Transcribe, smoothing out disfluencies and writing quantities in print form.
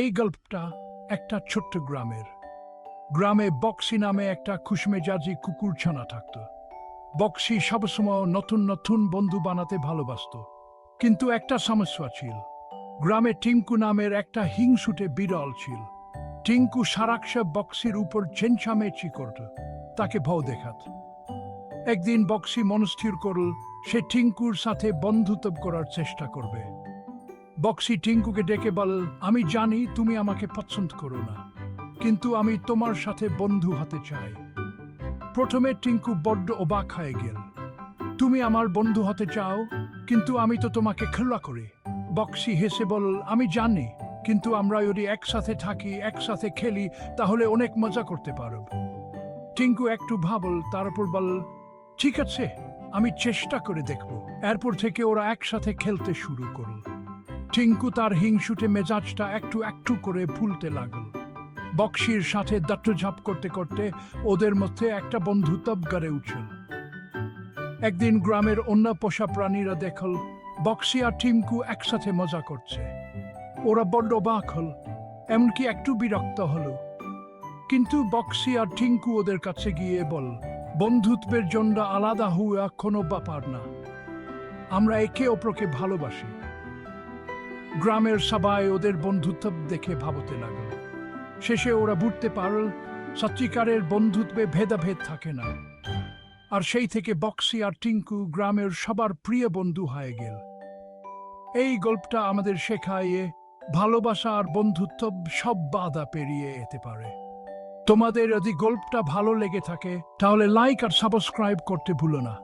এই গল্পটা একটা ছোট্ট গ্রামের। গ্রামে বক্সি নামে একটা খুশমেজাজি কুকুরছানা থাকত। বক্সি সবসময় নতুন নতুন বন্ধু বানাতে ভালোবাসত, কিন্তু একটা সমস্যা ছিল। গ্রামে টিঙ্কু নামের একটা হিংসুটে বিড়াল ছিল। টিঙ্কু সারাক্ষা বক্সির উপর চেঁচামেচি করত, তাকে ভয় দেখাত। একদিন বক্সি মনস্থির করল সে টিঙ্কুর সাথে বন্ধুত্ব করার চেষ্টা করবে। বক্সি টিঙ্কুকে ডেকে বল, আমি জানি তুমি আমাকে পছন্দ করো না, কিন্তু আমি তোমার সাথে বন্ধু হতে চাই। প্রথমে টিঙ্কু বড্ড অবাক হয়ে গেল। তুমি আমার বন্ধু হতে চাও, কিন্তু আমি তো তোমাকে খেলা করি। বক্সি হেসে বল, আমি জানি, কিন্তু আমরা যদি একসাথে থাকি, একসাথে খেলি, তাহলে অনেক মজা করতে পারব। টিঙ্কু একটু ভাবল, তারপর বল, ঠিক আছে, আমি চেষ্টা করে দেখব। এরপর থেকে ওরা একসাথে খেলতে শুরু করল। টিঙ্কু তার হিংসুটে মেজাজটা একটু একটু করে ভুলতে লাগল। বক্সির সাথে দাট্টঝাপ করতে করতে ওদের মধ্যে একটা বন্ধুত্ব গড়ে উঠল। একদিন গ্রামের অন্য পোষা প্রাণীরা দেখল বক্সি আর টিঙ্কু একসাথে মজা করছে। ওরা বড্ড অবাক হল, এমনকি একটু বিরক্ত হল। কিন্তু বক্সি আর টিঙ্কু ওদের কাছে গিয়ে বল, বন্ধুত্বের জন্য আলাদা হওয়া কোনো ব্যাপার না, আমরা একে অপরকে ভালোবাসি। গ্রামের সবাই ওদের বন্ধুত্ব দেখে ভাবতে লাগল। শেষে ওরা বুঝতে পারল সত্যিকারের বন্ধুত্বে ভেদাভেদ থাকে না। আর সেই থেকে বক্সি আর টিঙ্কু গ্রামের সবার প্রিয় বন্ধু হয়ে গেল। এই গল্পটা আমাদের শেখায় ভালোবাসা আর বন্ধুত্ব সব বাধা পেরিয়ে যেতে পারে। তোমাদের যদি গল্পটা ভালো লেগে থাকে, তাহলে লাইক আর সাবস্ক্রাইব করতে ভুলো না।